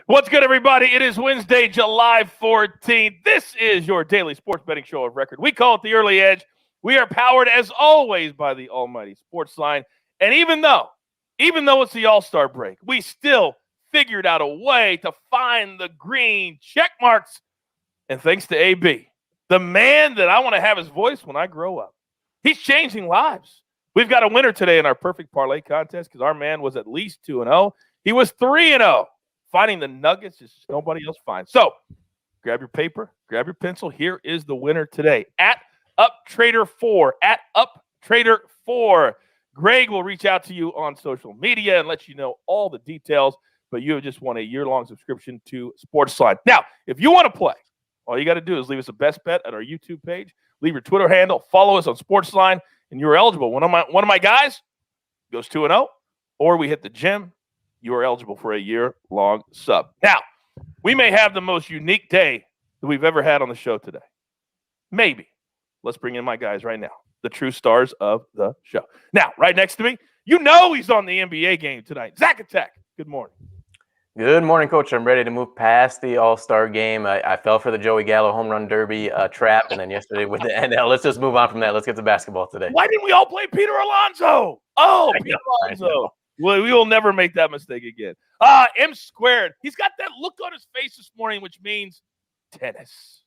What's good, everybody? It is Wednesday, July 14th. This is your daily sports betting show of record. We call it the Early Edge. We are powered, as always, by the almighty SportsLine. And even though it's the All-Star break, we still figured out a way to find the green check marks. And thanks to AB, the man that I want to have his voice when I grow up. He's changing lives. We've got a winner today in our perfect parlay contest because our man was at least 2-0. He was 3-0. Finding the nuggets is nobody else finds. So grab your paper, grab your pencil. Here is the winner today. At UpTrader4. At UpTrader4. Greg will reach out to you on social media and let you know all the details, but you have just won a year-long subscription to SportsLine. Now, if you want to play, all you got to do is leave us a best bet at our YouTube page, leave your Twitter handle, follow us on SportsLine, and you're eligible. One of my guys goes 2-0, or we hit the gym. You are eligible for a year-long sub. Now, we may have the most unique day that we've ever had on the show today. Maybe. Let's bring in my guys right now, the true stars of the show. Now, right next to me, you know he's on the NBA game tonight. Zack. Good morning. Good morning, Coach. I'm ready to move past the All-Star game. I fell for the Joey Gallo home run derby trap, and then yesterday with the NL. Let's just move on from that. Let's get to basketball today. Why didn't we all play Peter Alonso? Oh, Peter Alonso. Well, we will never make that mistake again. M squared. He's got that look on his face this morning, which means tennis.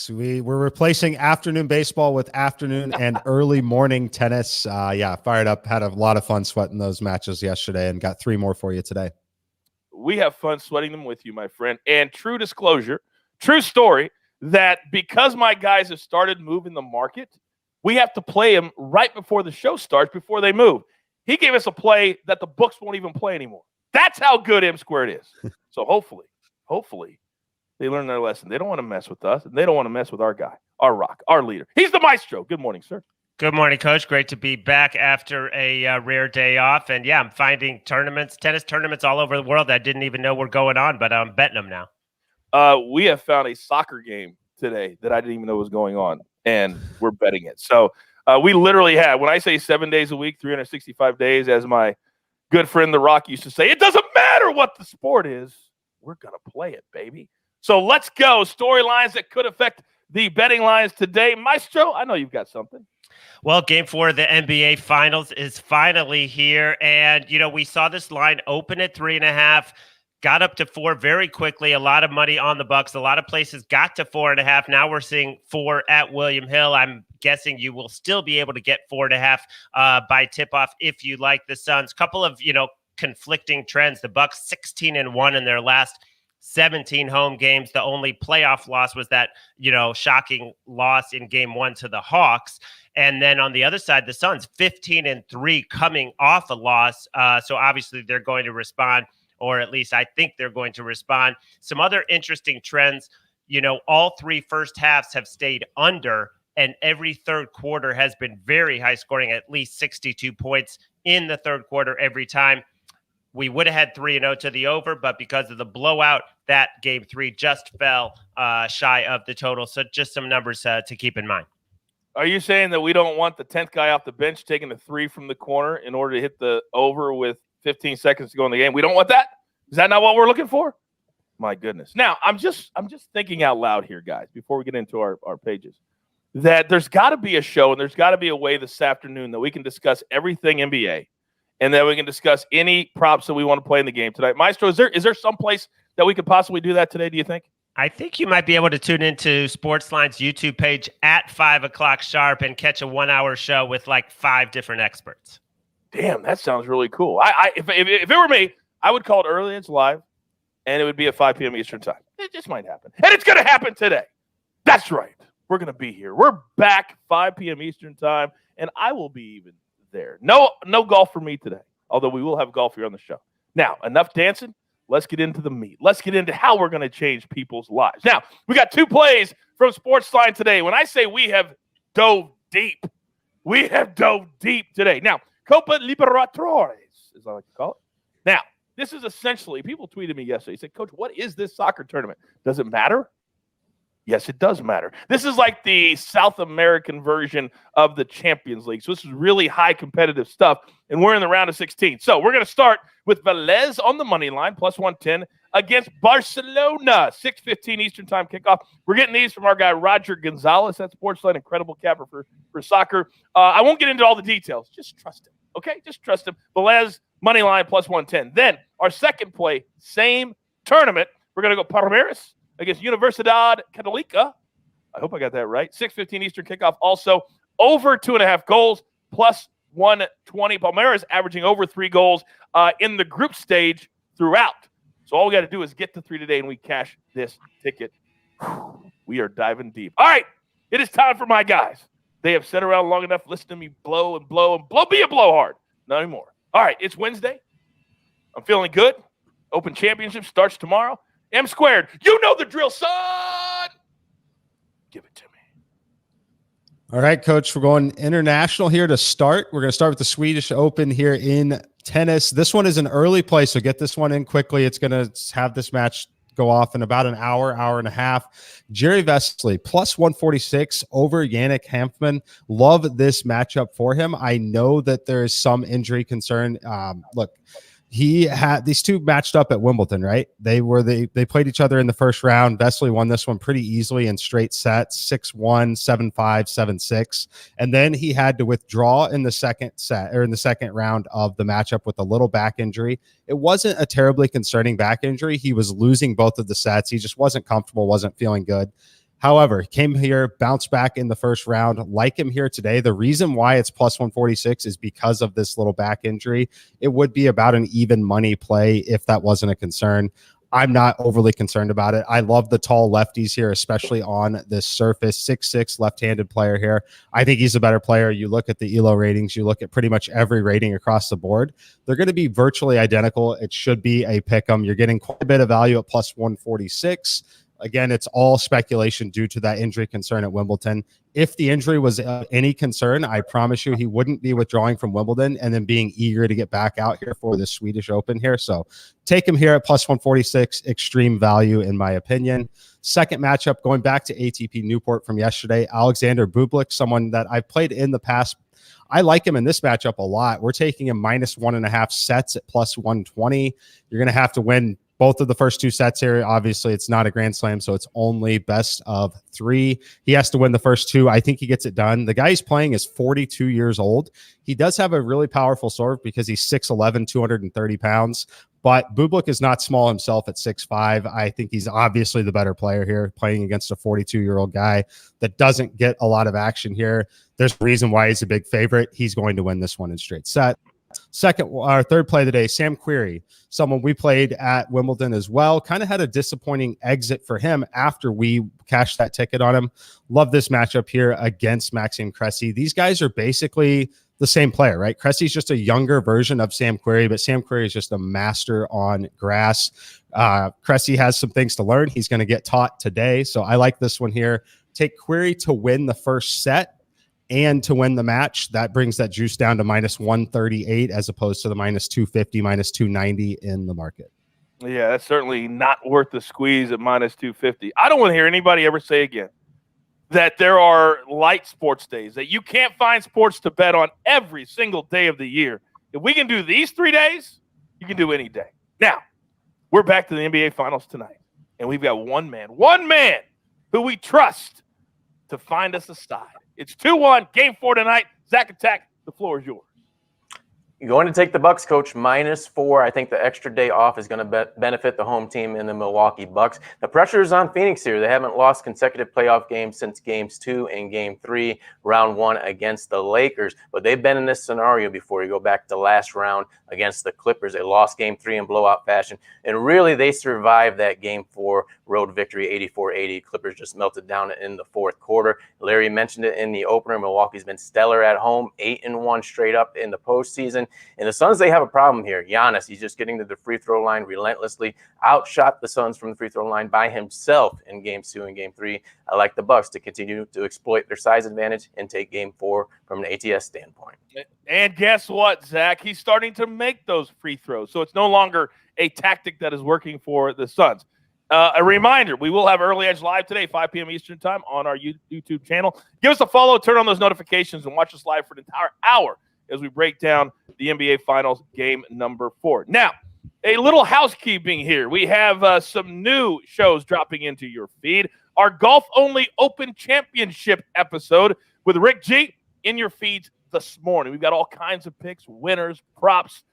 We're replacing afternoon baseball with afternoon and early morning tennis. Fired up. Had a lot of fun sweating those matches yesterday and got 3 more for you today. We have fun sweating them with you, my friend. And true disclosure, true story, that because my guys have started moving the market, we have to play them right before the show starts, before they move. He gave us a play that the books won't even play anymore. That's how good M squared is. So hopefully, they learn their lesson. They don't want to mess with us, and they don't want to mess with our guy, our rock, our leader. He's the maestro. Good morning, sir. Good morning, Coach. Great to be back after a rare day off. And, I'm finding tennis tournaments all over the world that I didn't even know were going on, but I'm betting them now. We have found a soccer game today that I didn't even know was going on, and we're betting it. So we literally have, when I say 7 days a week, 365 days, as my good friend The Rock used to say, it doesn't matter what the sport is. We're going to play it, baby. So let's go. Storylines that could affect the betting lines today. Maestro, I know you've got something. Well, Game 4 of the NBA Finals is finally here. And, we saw this line open at 3.5, got up to 4 very quickly. A lot of money on the Bucks. A lot of places got to 4.5. Now we're seeing 4 at William Hill. I'm guessing you will still be able to get 4.5 by tip-off if you like the Suns. Couple of, conflicting trends. The Bucks 16-1 in their last 17 home games. The only playoff loss was that, shocking loss in Game 1 to the Hawks. And then on the other side, the Suns 15-3 coming off a loss. So obviously they're going to respond, or at least I think they're going to respond. Some other interesting trends, all 3 first halves have stayed under, and every third quarter has been very high scoring, at least 62 points in the third quarter every time. We would have had 3-0 to the over, but because of the blowout, that Game 3 just fell shy of the total. So just some numbers to keep in mind. Are you saying that we don't want the 10th guy off the bench taking the 3 from the corner in order to hit the over with 15 seconds to go in the game? We don't want that? Is that not what we're looking for? My goodness. Now, I'm just thinking out loud here, guys, before we get into our pages, that there's got to be a show and there's got to be a way this afternoon that we can discuss everything NBA, and then we can discuss any props that we want to play in the game tonight. Maestro, is there some place that we could possibly do that today, do you think? I think you might be able to tune into SportsLine's YouTube page at 5 o'clock sharp and catch a 1-hour show with like 5 different experts. Damn, that sounds really cool. If it were me, I would call it early. It's live, and it would be at 5 p.m. Eastern time. It just might happen. And it's going to happen today. That's right. We're going to be here. We're back 5 p.m. Eastern time, and I will be even there. No golf for me today, although we will have golf here on the show. Now, enough dancing. Let's get into the meat. Let's get into how we're going to change people's lives. Now, we got 2 plays from SportsLine today. When I say we have dove deep today. Now, Copa Libertadores, as I like to call it. Now, this is essentially, people tweeted me yesterday. They said, Coach, what is this soccer tournament? Does it matter? Yes, it does matter. This is like the South American version of the Champions League. So this is really high competitive stuff, and we're in the round of 16. So we're going to start with Velez on the money line, plus 110, against Barcelona. 6:15 Eastern Time kickoff. We're getting these from our guy Roger Gonzalez at SportsLine, incredible capper for soccer. I won't get into all the details. Just trust him, okay? Just trust him. Velez, money line, plus 110. Then our second play, same tournament. We're going to go Palmeiras against Universidad Católica. I hope I got that right. 6:15 Eastern kickoff. Also, over 2.5 goals, plus 120. Palmeiras averaging over 3 goals in the group stage throughout. So all we got to do is get to 3 today, and we cash this ticket. We are diving deep. All right, it is time for my guys. They have sat around long enough, listening to me blow and blow and blow. Be a blowhard. Not anymore. All right, it's Wednesday. I'm feeling good. Open Championship starts tomorrow. M squared. You know the drill, son. Give it to me. All right, Coach, we're going international here to start. We're going to start with the Swedish Open here in tennis. This one is an early play, so get this one in quickly. It's going to have this match go off in about an hour and a half. Jerry Vesely, plus 146 over Yannick Hanfmann. Love this matchup for him. I know that there is some injury concern. Look, he had these two matched up at Wimbledon, right? They played each other in the first round. Vesely won this one pretty easily in straight sets, 6-1, 7-5, 7-6. And then he had to withdraw in the second set or in the second round of the matchup with a little back injury. It wasn't a terribly concerning back injury. He was losing both of the sets. He just wasn't comfortable, wasn't feeling good. However, he came here, bounced back in the first round. Like him here today, the reason why it's plus 146 is because of this little back injury. It would be about an even money play if that wasn't a concern. I'm not overly concerned about it. I love the tall lefties here, especially on this surface. 6'6", left-handed player here. I think he's a better player. You look at the ELO ratings, you look at pretty much every rating across the board. They're going to be virtually identical. It should be a pick 'em. You're getting quite a bit of value at plus 146. Again, it's all speculation due to that injury concern at Wimbledon. If the injury was any concern, I promise you he wouldn't be withdrawing from Wimbledon and then being eager to get back out here for the Swedish Open here. So take him here at plus 146, extreme value in my opinion. Second matchup, going back to ATP Newport from yesterday, Alexander Bublik, someone that I've played in the past. I like him in this matchup a lot. We're taking him minus 1.5 sets at plus 120. You're going to have to win both of the first two sets here. Obviously, it's not a Grand Slam, so it's only best of 3. He has to win the first 2. I think he gets it done. The guy he's playing is 42 years old. He does have a really powerful serve because he's 6'11", 230 pounds. But Bublik is not small himself at 6'5". I think he's obviously the better player here, playing against a 42-year-old guy that doesn't get a lot of action here. There's a reason why he's a big favorite. He's going to win this one in straight set. Third play of the day, Sam Querrey, someone we played at Wimbledon as well. Kind of had a disappointing exit for him after we cashed that ticket on him. Love this matchup here against Maxime Cressy. These guys are basically the same player, right? Cressy's just a younger version of Sam Querrey, but Sam Querrey is just a master on grass. Cressy has some things to learn. He's going to get taught today. So I like this one here. Take Querrey to win the first set and to win the match. That brings that juice down to minus 138 as opposed to the minus 250, minus 290 in the market. Yeah, that's certainly not worth the squeeze at minus 250. I don't want to hear anybody ever say again that there are light sports days, that you can't find sports to bet on every single day of the year. If we can do these 3 days, you can do any day. Now, we're back to the NBA Finals tonight, and we've got one man who we trust to find us a side. It's 2-1, game 4 tonight. Zack Attack, the floor is yours. You're going to take the Bucks, Coach, -4. I think the extra day off is going to benefit the home team in the Milwaukee Bucks. The pressure is on Phoenix here. They haven't lost consecutive playoff games since games 2 and game 3, round 1 against the Lakers. But they've been in this scenario before. You go back to last round against the Clippers. They lost game 3 in blowout fashion. And really, they survived that game 4 road victory, 84-80. Clippers just melted down in the fourth quarter. Larry mentioned it in the opener. Milwaukee's been stellar at home, 8-1 straight up in the postseason. And the Suns, they have a problem here. Giannis, he's just getting to the free throw line relentlessly. Outshot the Suns from the free throw line by himself in games 2 and game 3. I like the Bucks to continue to exploit their size advantage and take game 4 from an ATS standpoint. And guess what, Zach? He's starting to make those free throws. So it's no longer a tactic that is working for the Suns. A reminder, we will have Early Edge live today, 5 p.m. Eastern time on our YouTube channel. Give us a follow, turn on those notifications, and watch us live for an entire hour as we break down the NBA Finals game number 4. Now, A little housekeeping here. We have some new shows dropping into your feed. Our golf-only Open Championship episode with Rick G in your feeds this morning. We've got all kinds of picks, winners, props,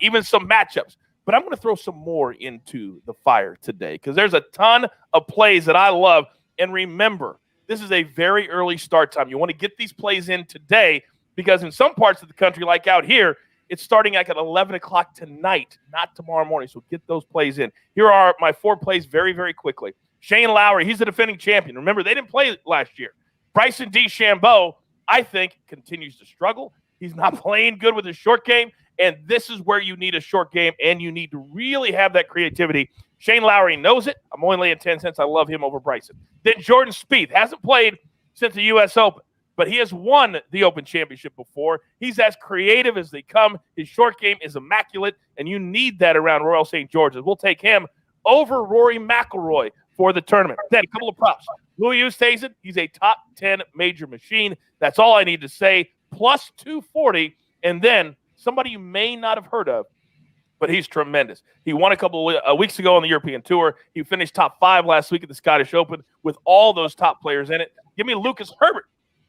even some matchups. But I'm going to throw some more into the fire today because there's a ton of plays that I love. And remember, this is a very early start time. You want to get these plays in today because in some parts of the country, like out here, it's starting like at 11 o'clock tonight, not tomorrow morning. So get those plays in. Here are my 4 plays very, very quickly. Shane Lowry, he's the defending champion. Remember, they didn't play last year. Bryson DeChambeau, I think, continues to struggle. He's not playing good with his short game, and this is where you need a short game, and you need to really have that creativity. Shane Lowry knows it. I'm only laying 10 cents. I love him over Bryson. Then Jordan Spieth hasn't played since the U.S. Open, but he has won the Open Championship before. He's as creative as they come. His short game is immaculate, and you need that around Royal St. George's. We'll take him over Rory McIlroy for the tournament. Then a couple of props. Louis Oosthuizen, he's a top 10 major machine. That's all I need to say. Plus 240. And then somebody you may not have heard of, but he's tremendous. He won a couple of weeks ago on the European Tour. He finished top 5 last week at the Scottish Open with all those top players in it. Give me Lucas Herbert,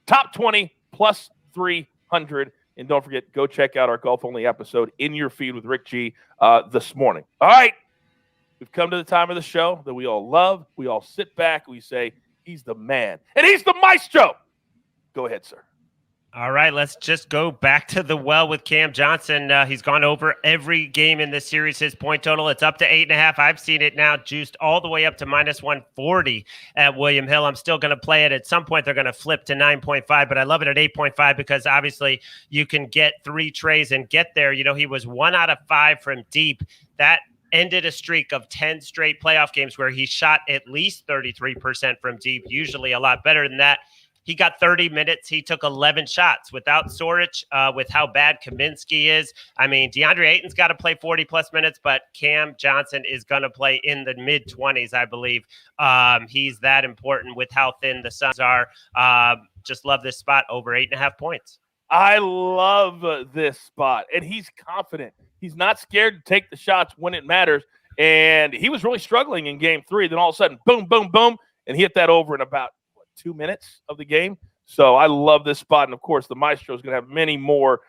top 20, plus 300. And don't forget, go check out our golf-only episode in your feed with Rick G this morning. All right. We've come to the time of the show that we all love. We all sit back. We say, he's the man. And he's the maestro. Go ahead, sir. All right, let's just go back to the well with Cam Johnson. He's gone over every game in this series. His point total, it's up to 8.5. I've seen it now juiced all the way up to minus 140 at William Hill. I'm still going to play it. At some point, they're going to flip to 9.5, but I love it at 8.5 because obviously you can get 3 trays and get there. You know, he was 1 out of 5 from deep. That ended a streak of 10 straight playoff games where he shot at least 33% from deep, usually a lot better than that. He got 30 minutes. He took 11 shots without Sorich, with how bad Kaminsky is. I mean, DeAndre Ayton's got to play 40-plus minutes, but Cam Johnson is going to play in the mid-20s, I believe. He's that important with how thin the Suns are. Just love this spot over 8.5 points. I love this spot, and he's confident. He's not scared to take the shots when it matters, and he was really struggling in Game 3. Then all of a sudden, boom, boom, boom, and he hit that over in about 2 minutes of the game. So I love this spot, and of course, the Maestro is going to have many more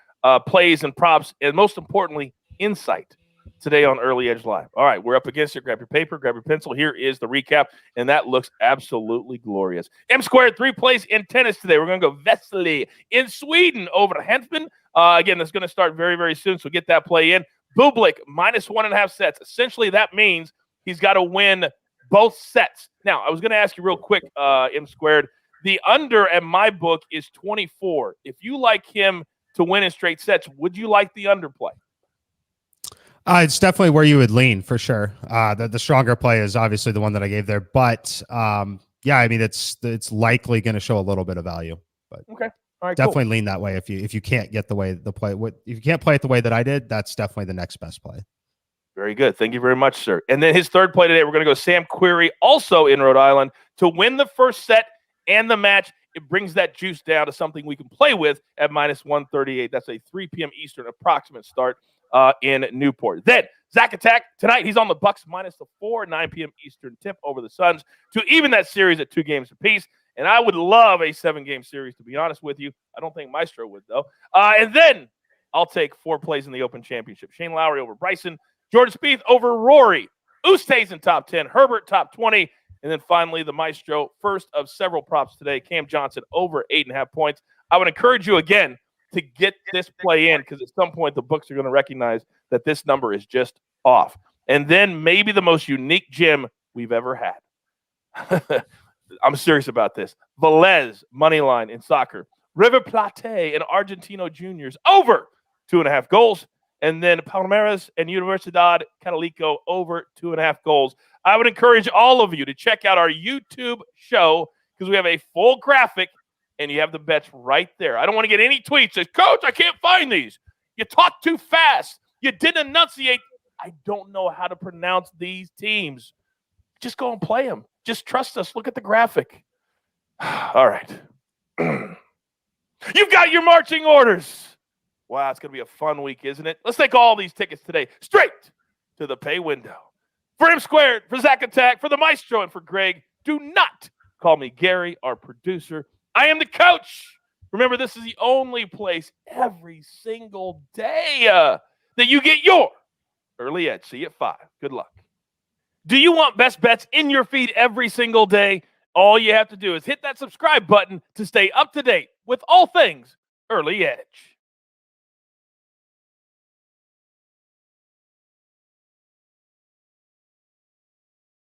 plays and props, and most importantly, insight today on Early Edge Live. All right, we're up against it. Grab your paper, grab your pencil. Here is the recap, and that looks absolutely glorious. M-squared 3 plays in tennis today. We're going to go Vesely in Sweden over Hanfman. Again, that's going to start very, very soon, so get that play in. Bublik, minus 1.5 sets. Essentially, that means he's got to win both sets. Now, I was going to ask you real quick, M-squared. The under at my book is 24. If you like him to win in straight sets, would you like the underplay? It's definitely where you would lean for sure. The stronger play is obviously the one that I gave there, but yeah, I mean it's likely going to show a little bit of value. But okay, all right, definitely cool. lean that way. If you can't get the way the play, if you can't play it the way that I did, that's definitely the next best play. Very good. Thank you very much, sir. And then his third play today, we're going to go Sam Querrey, also in Rhode Island, to win the first set and the match. It brings that juice down to something we can play with at minus 138. That's a 3 p.m. Eastern approximate start in Newport. Then Zack Attack tonight. He's on the Bucks minus the 4, 9 p.m. Eastern tip over the Suns to even that series at 2 games apiece. And I would love a 7-game series, to be honest with you. I don't think Maestro would, though. And then I'll take 4 plays in the Open Championship. Shane Lowry over Bryson. Jordan Spieth over Rory. Oosthuizen top 10. Herbert top 20. And then finally, the Maestro, first of several props today, Cam Johnson over 8.5 points. I would encourage you again to get this play in because at some point the books are going to recognize that this number is just off. And then maybe the most unique gem we've ever had. I'm serious about this. Velez, money line in soccer. River Plate and Argentino Juniors over 2.5 goals. And then Palmeiras and Universidad Catolico over 2.5 goals. I would encourage all of you to check out our YouTube show because we have a full graphic and you have the bets right there. I don't want to get any tweets that says, Coach, I can't find these. You talk too fast. You didn't enunciate. I don't know how to pronounce these teams. Just go and play them. Just trust us. Look at the graphic. All right. You've got your marching orders. Wow, it's going to be a fun week, isn't it? Let's take all these tickets today straight to to the pay window. For M Squared, for Zack Attack, for the Maestro, and for Greg, do not call me Gary, our producer. I am the coach. Remember, this is the only place every single day that you get your early edge. See you at 5. Good luck. Do you want best bets in your feed every single day? All you have to do is hit that subscribe button to stay up to date with all things early edge.